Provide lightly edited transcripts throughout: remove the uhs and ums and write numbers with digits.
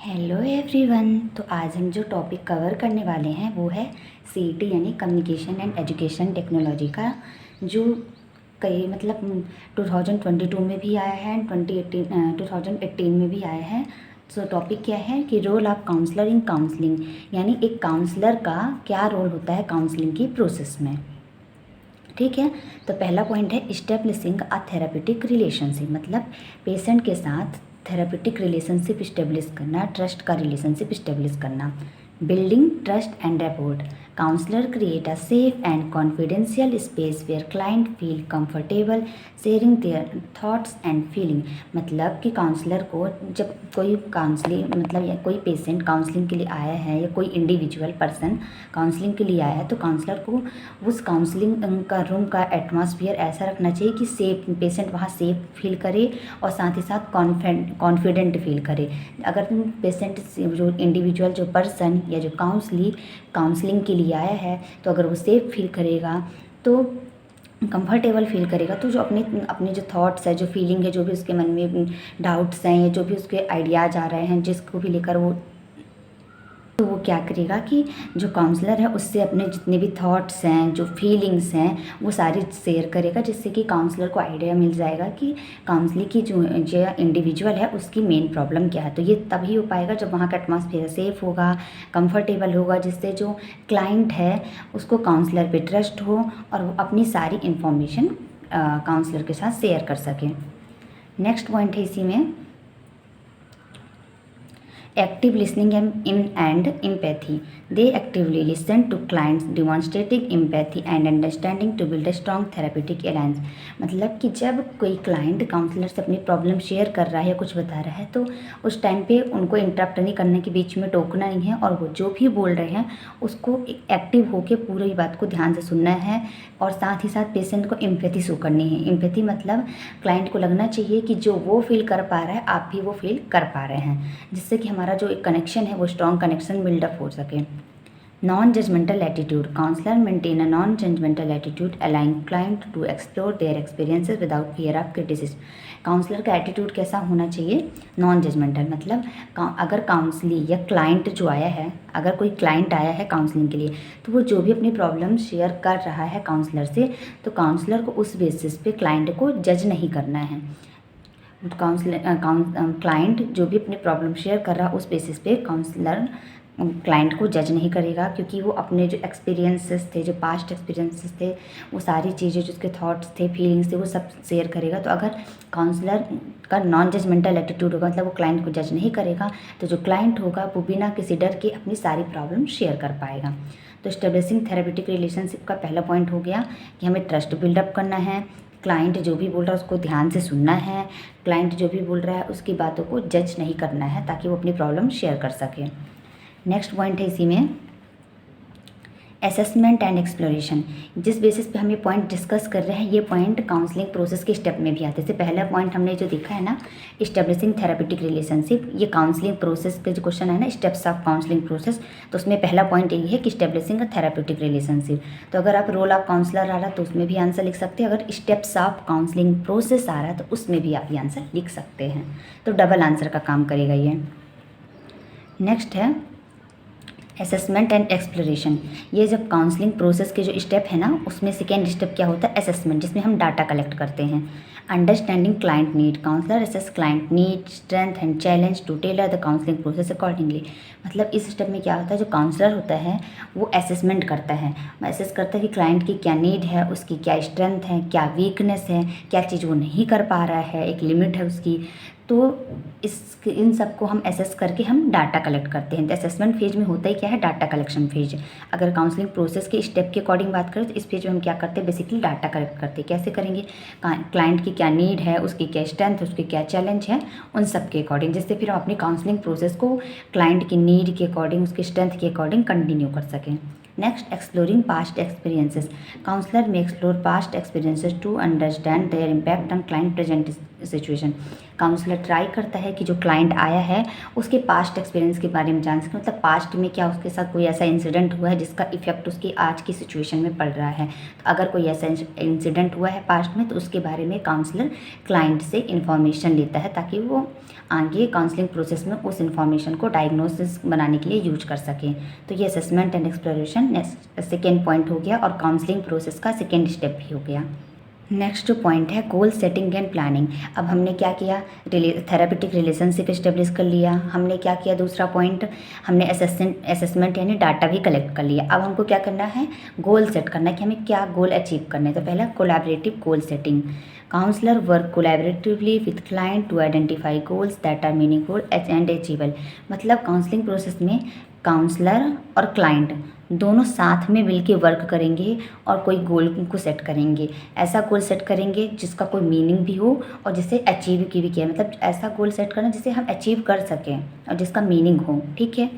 Hello everyone. तो आज हम जो टॉपिक कवर करने वाले हैं वो है सीईटी यानी कम्युनिकेशन एंड एजुकेशन टेक्नोलॉजी का, जो कई 2022 में भी आया है एंड 2018 में भी आया है। तो टॉपिक क्या है कि role of counsellor in counselling, यानी एक काउंसलर का क्या रोल होता है काउंसलिंग की प्रोसेस में। ठीक है, तो पहला पॉइंट है इस्टेब्लिशिंग अ थेरापेटिक रिलेशनशिप, मतलब पेशेंट के साथ थेरापेटिक रिलेशनशिप इस्टेब्लिश करना, ट्रस्ट का रिलेशनशिप इस्टेब्लिश करना। Building trust and rapport, counsellor create a safe and confidential space where client feel comfortable sharing their thoughts and feeling. मतलब कि counsellor को जब कोई काउंसलिंग या कोई पेशेंट काउंसलिंग के लिए आया है या कोई इंडिविजुअल पर्सन काउंसलिंग के लिए आया है, तो काउंसलर को उस काउंसलिंग का रूम का एटमॉस्फेयर ऐसा रखना चाहिए कि सेफ, पेशेंट वहाँ सेफ फील करे और साथ ही साथ कॉन्फिडेंट फील करे। अगर पेशेंट जो इंडिविजुअल जो पर्सन या जो काउंसलिंग के लिए आया है, तो अगर वो सेफ फील करेगा, तो कंफर्टेबल फील करेगा, तो जो अपने जो थॉट्स है, जो फीलिंग है, जो भी उसके मन में डाउट्स हैं या जो भी उसके आइडियाज़ आ रहे हैं जिसको भी लेकर वो क्या करेगा कि जो काउंसलर है उससे अपने जितने भी थॉट्स हैं, जो फीलिंग्स हैं, वो सारी शेयर करेगा, जिससे कि काउंसलर को आइडिया मिल जाएगा कि काउंसलिंग की जो इंडिविजुअल है उसकी मेन प्रॉब्लम क्या है। तो ये तभी हो पाएगा जब वहाँ का एटमॉस्फेयर सेफ होगा, कंफर्टेबल होगा, जिससे जो क्लाइंट है उसको काउंसलर पे ट्रस्ट हो और वो अपनी सारी इन्फॉर्मेशन काउंसलर के साथ शेयर कर सके। नेक्स्ट पॉइंट है इसी में active listening and empathy. They actively listen to clients, demonstrating empathy and understanding to build a strong therapeutic alliance. मतलब कि जब कोई क्लाइंट काउंसलर से अपनी प्रॉब्लम शेयर कर रहा है या कुछ बता रहा है, तो उस टाइम पे उनको इंटरप्ट नहीं करने के, बीच में टोकना नहीं है, और वो जो भी बोल रहे हैं उसको एक्टिव होकर पूरी बात को ध्यान से सुनना है, और साथ ही साथ पेशेंट को एम्पैथी शो करनी है। एम्पैथी मतलब क्लाइंट को लगना चाहिए कि जो वो फील कर पा रहा है आप भी वो फील कर पा रहे हैं, जिससे कि हमारा जो एक कनेक्शन है वो स्ट्रॉन्ग कनेक्शन बिल्डअप हो सके। Non judgemental attitude, counsellor maintain a non judgemental attitude allowing client to explore their experiences without fear of criticism. Counsellor का एटीट्यूड कैसा होना चाहिए? नॉन जजमेंटल, मतलब अगर काउंसलिंग या क्लाइंट जो आया है, अगर कोई क्लाइंट आया है काउंसलिंग के लिए, तो वो जो भी अपनी प्रॉब्लम शेयर कर रहा है काउंसलर से, तो काउंसलर को उस बेसिस पे क्लाइंट को जज नहीं करना है। क्लाइंट जो भी अपनी प्रॉब्लम शेयर कर रहा है उस बेसिस पे काउंसलर क्लाइंट को जज नहीं करेगा, क्योंकि वो अपने जो एक्सपीरियंसेस थे, जो पास्ट एक्सपीरियंसेस थे, वो सारी चीज़ें जो उसके थॉट्स थे, फीलिंग्स थे, वो सब शेयर करेगा। तो अगर काउंसलर का नॉन जजमेंटल एटीट्यूड होगा, मतलब वो क्लाइंट को जज नहीं करेगा, तो जो क्लाइंट होगा वो बिना किसी डर के अपनी सारी प्रॉब्लम शेयर कर पाएगा। तो एस्टेब्लिशिंग थेरेपेटिक रिलेशनशिप का पहला पॉइंट हो गया कि हमें ट्रस्ट बिल्डअप करना है, क्लाइंट जो भी बोल रहा है उसको ध्यान से सुनना है, क्लाइंट जो भी बोल रहा है उसकी बातों को जज नहीं करना है, ताकि वो अपनी प्रॉब्लम शेयर कर सके। नेक्स्ट पॉइंट है इसी में असेसमेंट एंड एक्सप्लोरेशन। जिस बेसिस पे हम ये पॉइंट डिस्कस कर रहे हैं, ये पॉइंट काउंसलिंग प्रोसेस के स्टेप में भी आते हैं। जैसे पहला पॉइंट हमने जो देखा है ना, इस्टेब्लिशिंग थेरेपेटिक रिलेशनशिप, ये काउंसलिंग प्रोसेस के जो क्वेश्चन है ना, स्टेप्स ऑफ काउंसलिंग प्रोसेस, तो उसमें पहला पॉइंट यही है कि इस्टेब्लिशिंग अ थेरेपेटिक रिलेशनशिप। तो अगर आप रोल ऑफ काउंसलर आ रहा तो उसमें भी आंसर लिख सकते हैं, अगर स्टेप्स ऑफ काउंसलिंग प्रोसेस आ रहा है तो उसमें भी आप ये आंसर लिख सकते हैं। तो डबल आंसर का काम करेगा ये। नेक्स्ट है असेसमेंट एंड एक्सप्लोरेशन। ये जब काउंसलिंग प्रोसेस के जो स्टेप है ना, उसमें सेकेंड स्टेप क्या होता है? असेसमेंट, जिसमें हम डाटा कलेक्ट करते हैं। Understanding client need, counsellor assess client need, strength and challenge to tailor the counselling process accordingly. मतलब इस स्टेप में क्या होता है, जो काउंसलर होता है वो असेसमेंट करता है, असेस करता है कि क्लाइंट की क्या नीड है, उसकी क्या स्ट्रेंथ है, क्या वीकनेस है, क्या चीज़ वो नहीं कर पा रहा है, एक लिमिट है उसकी। तो इन सब को हम असेस करके हम डाटा कलेक्ट करते हैं। तो असेसमेंट फेज में होता ही क्या है? Data collection phase. अगर काउंसलिंग प्रोसेस के स्टेप के अकॉर्डिंग बात करें तो इस फेज में हम क्या करते हैं? बेसिकली डाटा कलेक्ट करते हैं। कैसे करेंगे? क्लाइंट की क्या नीड है, उसकी क्या स्ट्रेंथ है, उसकी क्या चैलेंज है, उन सब के अकॉर्डिंग, जिससे फिर हम अपनी काउंसलिंग प्रोसेस को क्लाइंट की नीड के अकॉर्डिंग, उसकी स्ट्रेंथ के अकॉर्डिंग कंटिन्यू कर सकें। Next, exploring past experiences. Counsellor may explore past experiences to understand their impact on client situation. Counsellor try करता है कि जो क्लाइंट आया है उसके पास्ट एक्सपीरियंस के बारे में जान सके, मतलब पास्ट में क्या उसके साथ कोई ऐसा इंसिडेंट हुआ है जिसका इफेक्ट उसकी आज की सिचुएशन में पड़ रहा है। तो अगर कोई ऐसा इंसिडेंट हुआ है पास्ट में तो उसके बारे में काउंसलर क्लाइंट से इन्फॉर्मेशन लेता है ताकि वो आगे काउंसलिंग प्रोसेस में उस इन्फॉर्मेशन को डायग्नोसिस बनाने के लिए यूज कर सकें। तो ये assessment and exploration second point हो गया और काउंसलिंग प्रोसेस का सेकेंड स्टेप भी हो गया। नेक्स्ट जो पॉइंट है गोल सेटिंग एंड प्लानिंग। अब हमने क्या किया, थेरापेटिक रिलेशनशिप इस्टेब्लिश कर लिया। हमने क्या किया, दूसरा पॉइंट हमने असेसमेंट यानी डाटा भी कलेक्ट कर लिया। अब हमको क्या करना है, गोल सेट करना है कि हमें क्या गोल अचीव करना है। तो पहला collaborative goal setting. Counsellor work collaboratively with client to identify goals that are meaningful and achievable. मतलब काउंसलिंग प्रोसेस में काउंसलर और क्लाइंट दोनों साथ में मिलके वर्क करेंगे और कोई गोल को सेट करेंगे। ऐसा गोल सेट करेंगे जिसका कोई मीनिंग भी हो और जिसे अचीव की भी किया, मतलब ऐसा गोल सेट करना जिसे हम अचीव कर सकें और जिसका मीनिंग हो। ठीक है।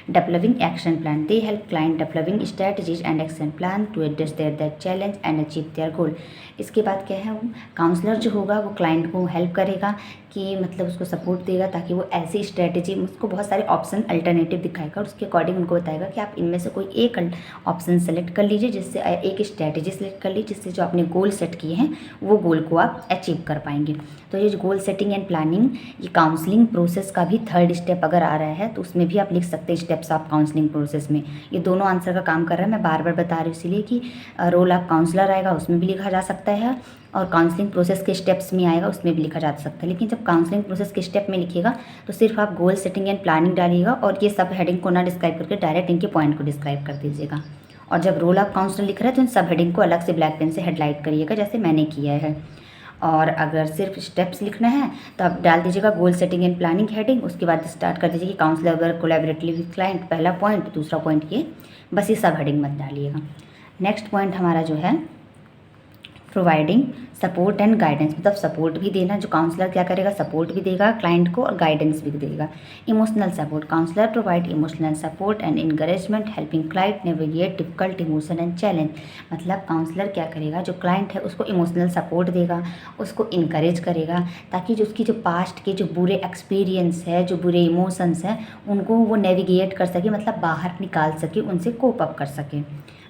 Developing action plan. They help client developing strategies and action plan to address their challenge and achieve their goal. इसके बाद क्या है, काउंसलर जो होगा वो क्लाइंट को हेल्प करेगा कि मतलब उसको सपोर्ट देगा ताकि वो ऐसी स्ट्रेटजी, उसको बहुत सारे ऑप्शन अल्टरनेटिव दिखाएगा और उसके अकॉर्डिंग उनको बताएगा कि आप इनमें से कोई एक ऑप्शन सेलेक्ट कर लीजिए, जिससे एक स्ट्रेटजी सेलेक्ट कर लीजिए जिससे जो आपने गोल सेट किए हैं वो गोल को आप अचीव कर पाएंगे। तो ये जो गोल सेटिंग एंड प्लानिंग, ये काउंसलिंग प्रोसेस का भी थर्ड स्टेप अगर आ रहा है तो उसमें भी आप लिख सकते हैं स्टेप्स ऑफ काउंसलिंग प्रोसेस में। ये दोनों आंसर का काम कर रहा है, मैं बार बार बता रही हूँ इसीलिए कि रोल ऑफ काउंसलर आएगा उसमें भी लिखा जा सकता है और काउंसलिंग प्रोसेस के स्टेप्स में आएगा उसमें भी लिखा जा सकता है। लेकिन जब काउंसलिंग प्रोसेस के स्टेप में लिखिएगा तो सिर्फ आप गोल सेटिंग एंड प्लानिंग डालिएगा और ये सब हेडिंग को ना डिस्क्राइब करके डायरेक्ट इनके पॉइंट को डिस्क्राइब कर दीजिएगा। और जब रोल ऑफ काउंसलर लिख रहे हैं तो इन सब हेडिंग को अलग से ब्लैक पेन से हेडलाइट करिएगा जैसे मैंने किया है। और अगर सिर्फ स्टेप्स लिखना है तो आप डाल दीजिएगा goal setting and planning heading, उसके बाद स्टार्ट कर दीजिए कि counsellor work collaboratively with client, पहला पॉइंट, दूसरा पॉइंट ये, बस ये सब हेडिंग मत डालिएगा। नेक्स्ट पॉइंट हमारा जो है प्रोवाइडिंग सपोर्ट एंड गाइडेंस, मतलब सपोर्ट भी देना, जो काउंसलर क्या करेगा सपोर्ट भी देगा क्लाइंट को और गाइडेंस भी देगा। Emotional support, counsellor provide emotional support and encouragement helping client navigate difficult emotion and challenge. मतलब काउंसलर क्या करेगा, जो क्लाइंट है उसको इमोशनल सपोर्ट देगा, उसको इनकरेज करेगा ताकि जो उसकी जो पास्ट के जो बुरे एक्सपीरियंस है, जो बुरे इमोशंस हैं उनको वो नेविगेट कर सके, मतलब बाहर निकाल सके, उनसे कोप अप कर सके।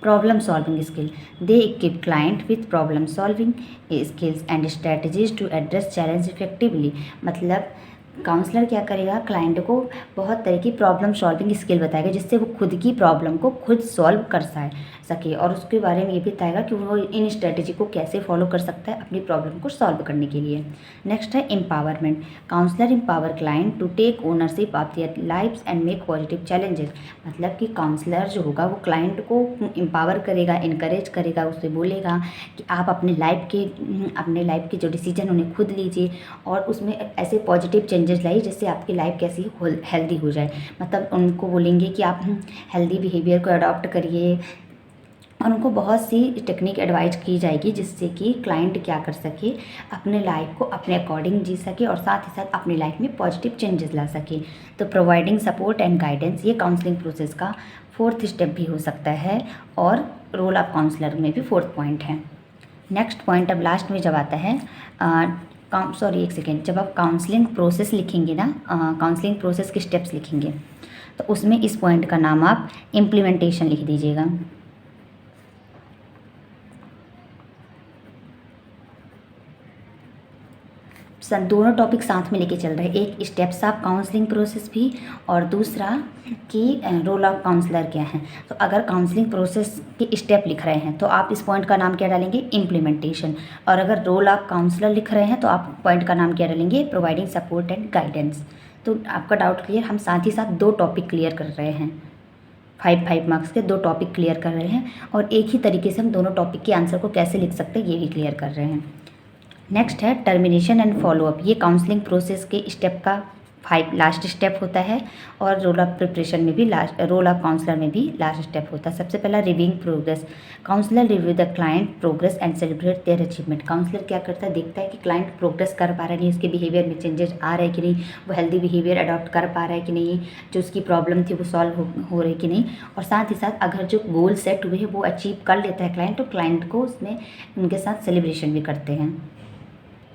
Problem solving skill, they equip client with problem solving skills and strategies to address challenge effectively. मतलब काउंसलर क्या करेगा, क्लाइंट को बहुत तरह की प्रॉब्लम सॉल्विंग स्किल बताएगा जिससे वो खुद की प्रॉब्लम को खुद सॉल्व कर सके और उसके बारे में ये भी बताएगा कि वो इन स्ट्रेटजी को कैसे फॉलो कर सकता है अपनी प्रॉब्लम को सॉल्व करने के लिए। नेक्स्ट है empowerment, counsellor empower client to take ownership of their lifes and make positive challenges. मतलब कि काउंसलर जो होगा वो क्लाइंट को एम्पावर करेगा, इनकरेज करेगा, उससे बोलेगा कि आप अपने लाइफ के जो डिसीजन उन्हें खुद लीजिए और उसमें ऐसे पॉजिटिव चेंजेस लाइए जिससे आपकी लाइफ कैसी हेल्दी हो जाए। मतलब उनको बोलेंगे कि आप हेल्दी बिहेवियर को अडॉप्ट करिए और उनको बहुत सी टेक्निक एडवाइज की जाएगी जिससे कि क्लाइंट क्या कर सके, अपने लाइफ को अपने अकॉर्डिंग जी सके और साथ ही साथ अपनी लाइफ में पॉजिटिव चेंजेस ला सके। तो प्रोवाइडिंग सपोर्ट एंड गाइडेंस ये काउंसलिंग प्रोसेस का फोर्थ स्टेप भी हो सकता है और रोल ऑफ काउंसलर में भी फोर्थ पॉइंट है। नेक्स्ट पॉइंट अब लास्ट में जब आता है एक सेकेंड, जब आप काउंसलिंग प्रोसेस लिखेंगे ना, काउंसलिंग प्रोसेस के स्टेप्स लिखेंगे तो उसमें इस पॉइंट का नाम आप इम्प्लीमेंटेशन लिख दीजिएगा। दोनों टॉपिक साथ में लेके चल रहे हैं, एक स्टेप्स ऑफ काउंसलिंग प्रोसेस भी और दूसरा कि रोल ऑफ काउंसलर क्या है। तो अगर काउंसलिंग प्रोसेस के स्टेप लिख रहे हैं तो आप इस पॉइंट का नाम क्या डालेंगे, इम्प्लीमेंटेशन। और अगर रोल ऑफ काउंसलर लिख रहे हैं तो आप पॉइंट का नाम क्या डालेंगे, प्रोवाइडिंग सपोर्ट एंड गाइडेंस। तो आपका डाउट क्लियर, हम साथ ही साथ दो टॉपिक क्लियर कर रहे हैं, 5 मार्क्स के दो टॉपिक क्लियर कर रहे हैं और एक ही तरीके से हम दोनों टॉपिक के आंसर को कैसे लिख सकते हैं ये भी क्लियर कर रहे हैं। नेक्स्ट है टर्मिनेशन एंड फॉलोअप, ये काउंसलिंग प्रोसेस के स्टेप का लास्ट स्टेप होता है और रोल ऑफ प्रिपरेशन में भी रोल ऑफ काउंसलर में भी लास्ट स्टेप होता है। सबसे पहला reviewing progress, counsellor review the client progress and celebrate their achievement. Counsellor क्या करता है, देखता है कि क्लाइंट प्रोग्रेस कर पा रहा है नहीं, उसके बिहेवियर में चेंजेस आ रहे हैं कि नहीं, वो हेल्दी बिहेवियर अडॉप्ट कर पा रहा है कि नहीं, जो उसकी प्रॉब्लम थी वो सॉल्व हो रही कि नहीं, और साथ ही साथ अगर जो गोल सेट हुए हैं वो अचीव कर लेता है क्लाइंट तो क्लाइंट को उसमें उनके साथ सेलिब्रेशन भी करते हैं।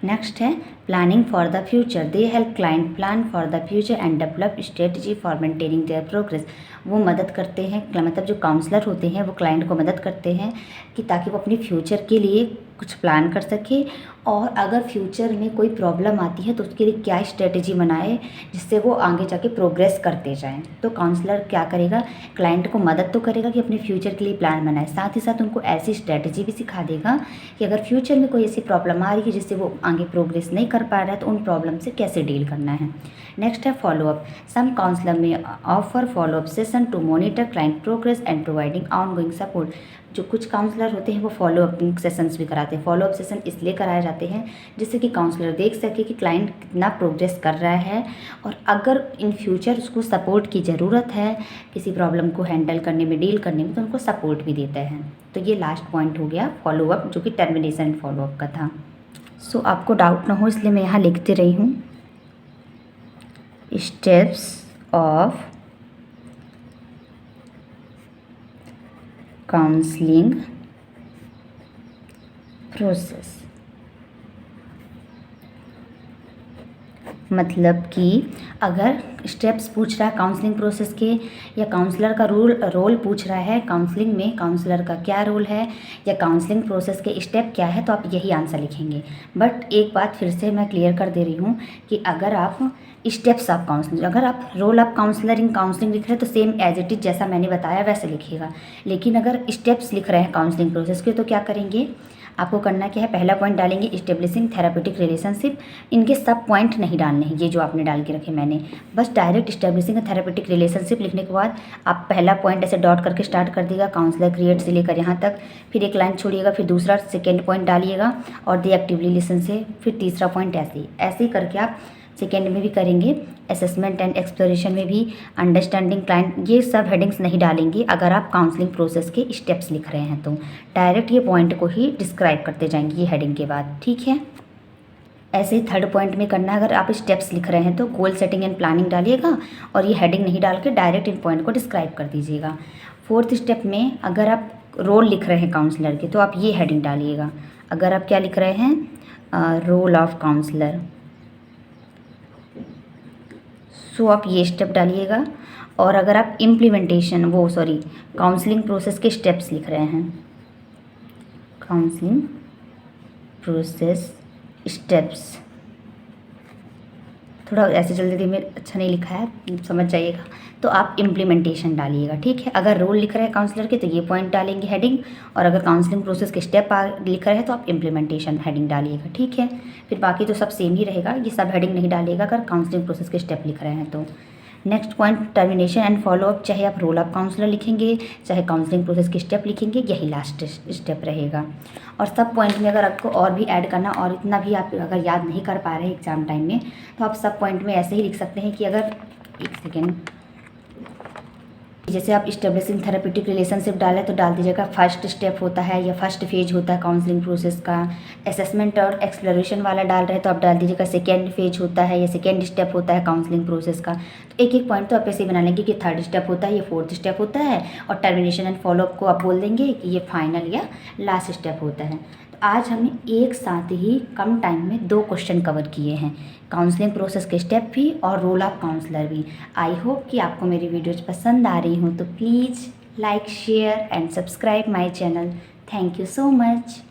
नेक्स्ट है planning for the future. They help client plan for the future and develop strategy for maintaining their progress. वो मदद करते हैं, मतलब जो काउंसलर होते हैं वो क्लाइंट को मदद करते हैं कि ताकि वो अपनी फ्यूचर के लिए कुछ प्लान कर सके, और अगर फ्यूचर में कोई प्रॉब्लम आती है तो उसके लिए क्या स्ट्रेटजी बनाए जिससे वो आगे जाके प्रोग्रेस करते जाएं। तो काउंसलर क्या करेगा, क्लाइंट को मदद तो करेगा कि अपने फ्यूचर के लिए प्लान बनाए, साथ ही साथ उनको ऐसी स्ट्रेटजी भी सिखा देगा कि अगर फ्यूचर में कोई ऐसी प्रॉब्लम आ रही है जिससे वो आगे प्रोग्रेस नहीं कर पा रहा है तो उन प्रॉब्लम से कैसे डील करना है। नेक्स्ट है follow up. Some counsellor may offer follow up session to monitor client progress and providing ongoing support. जो कुछ काउंसलर होते हैं वो फॉलोअप सेशंस भी कराते हैं। फॉलोअप सेशन इसलिए कराए जाते हैं जिससे कि काउंसलर देख सके कि क्लाइंट कितना प्रोग्रेस कर रहा है, और अगर इन फ्यूचर उसको सपोर्ट की ज़रूरत है किसी प्रॉब्लम को हैंडल करने में, डील करने में, तो उनको सपोर्ट भी देता है। तो ये लास्ट पॉइंट हो गया फॉलोअप, जो कि टर्मिनेशन एंड फॉलोअप का था। सो आपको डाउट ना हो इसलिए मैं यहाँ लिखते रही हूँ, स्टेप्स ऑफ काउंसलिंग प्रोसेस। मतलब कि अगर स्टेप्स पूछ रहा है काउंसलिंग प्रोसेस के, या काउंसलर का रोल पूछ रहा है काउंसलिंग में, काउंसलर का क्या रोल है, या काउंसलिंग प्रोसेस के स्टेप क्या है, तो आप यही आंसर लिखेंगे। बट एक बात फिर से मैं क्लियर कर दे रही हूँ कि अगर आप स्टेप्स ऑफ काउंसलिंग, अगर आप role of counsellor in counselling लिख रहे हैं तो सेम एज इट इज़ जैसा मैंने बताया वैसे लिखिएगा। लेकिन अगर स्टेप्स लिख रहे हैं काउंसलिंग प्रोसेस के तो क्या करेंगे, आपको करना क्या है, पहला पॉइंट डालेंगे इस्टेब्लिशिंग थेरापेटिक रिलेशनशिप। इनके सब पॉइंट नहीं डालने हैं, ये जो आपने डाल के रखे मैंने, बस डायरेक्ट इस्टेब्लिशिंग थेरापेटिक रिलेशनशिप लिखने के बाद आप पहला पॉइंट ऐसे डॉट करके स्टार्ट कर दिएगा, काउंसलर क्रिएट से लेकर यहाँ तक, फिर एक लाइन छोड़िएगा, फिर दूसरा सेकेंड पॉइंट डालिएगा और दे एक्टिवली लिसन से, फिर तीसरा पॉइंट ऐसे ही करके आप सेकेंड में भी करेंगे, असेसमेंट एंड एक्सप्लोरेशन में भी, अंडरस्टैंडिंग क्लाइंट, ये सब हेडिंग्स नहीं डालेंगे अगर आप काउंसलिंग प्रोसेस के स्टेप्स लिख रहे हैं तो डायरेक्ट ये पॉइंट को ही डिस्क्राइब करते जाएंगे ये हेडिंग के बाद, ठीक है। ऐसे ही थर्ड पॉइंट में करना है, अगर आप स्टेप्स लिख रहे हैं तो गोल सेटिंग एंड प्लानिंग डालिएगा और ये हेडिंग नहीं डाल के डायरेक्ट इन पॉइंट को डिस्क्राइब कर दीजिएगा। फोर्थ स्टेप में अगर आप रोल लिख रहे हैं काउंसलर के तो आप ये हेडिंग डालिएगा। अगर आप क्या लिख रहे हैं, रोल ऑफ काउंसलर, सो आप ये स्टेप डालिएगा। और अगर आप इम्प्लीमेंटेशन काउंसलिंग प्रोसेस के स्टेप्स लिख रहे हैं, काउंसलिंग प्रोसेस स्टेप्स, थोड़ा ऐसे जल्दी में अच्छा नहीं लिखा है, समझ जाइएगा, तो आप इम्प्लीमेंटेशन डालिएगा, ठीक है। अगर रोल लिख रहे हैं काउंसलर के तो ये पॉइंट डालेंगे हेडिंग, और अगर काउंसलिंग प्रोसेस के स्टेप लिख रहे हैं तो आप इम्प्लीमेंटेशन हेडिंग डालिएगा, ठीक है। फिर बाकी तो सब सेम ही रहेगा, ये सब हेडिंग नहीं डालिएगा अगर काउंसलिंग प्रोसेस के स्टेप लिख रहे हैं तो। Next point termination and follow up, चाहे आप रोल ऑफ काउंसलर लिखेंगे चाहे काउंसलिंग प्रोसेस के स्टेप लिखेंगे, यही लास्ट स्टेप रहेगा। और सब पॉइंट में अगर आपको और भी ऐड करना, और इतना भी आप अगर याद नहीं कर पा रहे हैं एग्जाम टाइम में, तो आप सब पॉइंट में ऐसे ही लिख सकते हैं कि अगर एक सेकेंड, जैसे आप इस्टेब्लिशिंग थेरेपेटिक रिलेशनशिप डालें तो डाल दीजिएगा फर्स्ट स्टेप होता है या फर्स्ट फेज होता है काउंसलिंग प्रोसेस का। असेसमेंट और एक्सप्लोरेशन वाला डाल रहे हैं तो आप डाल दीजिएगा सेकेंड फेज होता है या सेकेंड स्टेप होता है काउंसलिंग प्रोसेस का। तो एक एक पॉइंट तो आप ऐसे ही बना लेंगे कि थर्ड स्टेप होता है, ये फोर्थ स्टेप होता है, और टर्मिनेशन एंड फॉलोअप को आप बोल देंगे कि ये फाइनल या लास्ट स्टेप होता है। तो आज हमने एक साथ ही कम टाइम में 2 क्वेश्चन कवर किए हैं, काउंसलिंग प्रोसेस के स्टेप भी और रोल ऑफ काउंसलर भी। आई होप कि आपको मेरी वीडियोज़ पसंद आ रही हूँ, तो please like share and subscribe my channel. Thank you so much.